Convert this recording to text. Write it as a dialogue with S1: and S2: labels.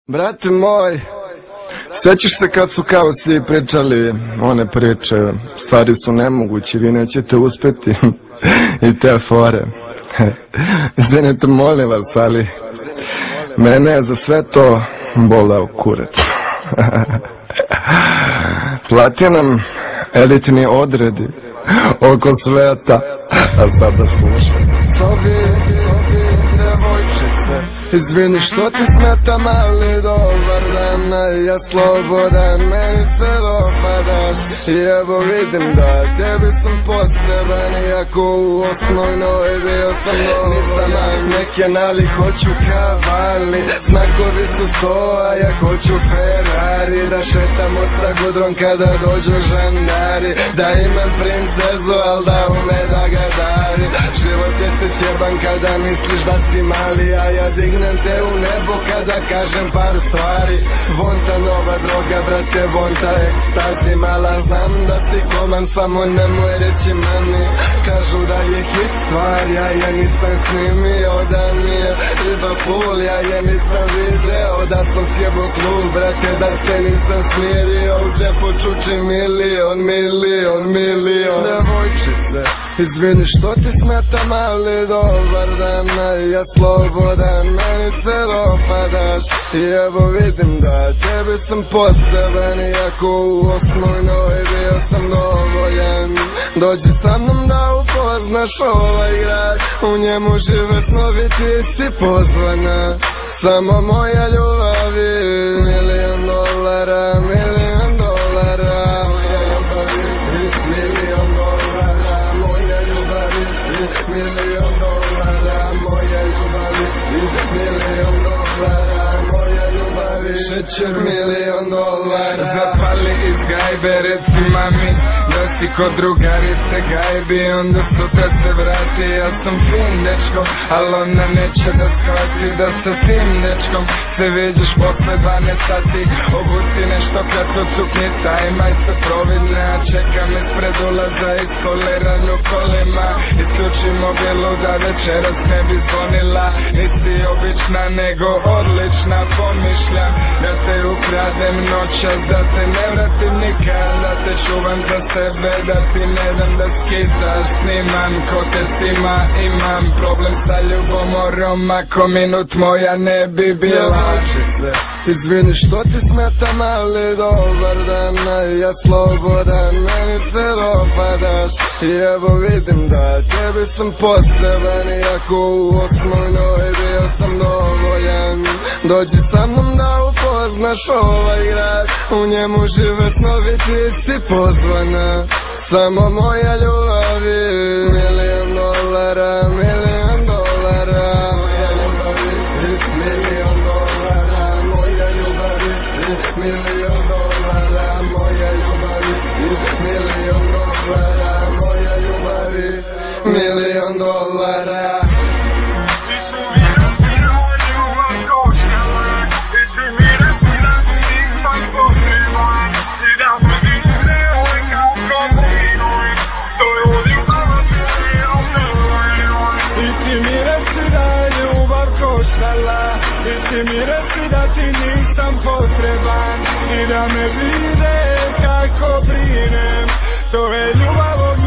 S1: Brate moj, sjećaš se kad su kao svi pričali one priče, stvari su nemoguće, vi nećete uspjeti i te fore. Izvinite, molim vas, ali mene je za sve to boleo kurac. Plati nam elitni odredi oko sveta, a sada slušaj. Izvini što ti smetam, ali dobar dan, ja slobodan, meni se dopadaš. I evo vidim da tebi sam poseban, iako u osnovnoj bio sam novo. Nisam neken, ali hoću kavali, znakovi su 100, a ja hoću Ferrari. Da šetamo sa gudrom kada dođu žandari, da imam princezu, al da ume da ga dari. Život jeste sjeban kada misliš da si mali, a ja dignem te u nebo kada kažem par stvari. Vonta nova droga, brate, vonta ekstazi. Mala, znam da si koman, samo nemoj reći mami. Kažu da je hit stvar, ja je nisam snimio, da mi je riba full, ja je nisam video, da sam sjebo klub, brate, da se nisam smirio. U džepu čuči milion. Devojčice, izvini što ti smetam, ali dobar dan, ja slobodan, meni se dopadaš. I evo vidim da tebi sam poseban, iako u osnovnoj bio sam dovoljan. Dođi sa mnom da upoznaš ovaj grad, u njemu žive snovi, ti si pozvana. Samo moja ljubavi, $1.000.000, $1.000.000, moja ljubavi, $1.000.000, moja ljubavi, $1.000.000, moja ljubavi, šećer $1.000.000.
S2: Zapali iz gajbe, reci mami da si kod drugarice gajbi, onda sutra se vrati. Ja sam fin dečko, al ona neće da shvati da sa tim dečkom se viđeš posle 12 sati. Obuci nešto kako suknica i majca providne, a čekam ispred ulaza iskoleran u kolima. Isključi mobilu da večeras ne bi zvonila, nisi obična nego odlična. Pomišljam da te ukradem noćas, da te ne vratim nikad, da te čuvam za sebe, da ti ne dam da skitaš. Snimam kotecima, imam problem sa ljubomorom, ako minut moja ne bi bila.
S1: Devojčice, izvini što ti smetam, ali dobar dan, ja slobodan, meni se dopadaš. I evo vidim da tebi sam poseban, iako u osnovnoj bio sam dovoljan. Dođi sa mnom da upoznaš ovaj grad, u njemu žive snovi, ti si pozvana. Samo moja ljubavi, $1.000.000, $1.000.000, moja ljubavi, $1.000.000, moja ljubavi, $1.000.000, moja ljubavi, $1.000.000, moja ljubavi, $1.000.000.
S2: I ti mi reci da ti nisam potreban i da me vide kako brinem. To je ljubav od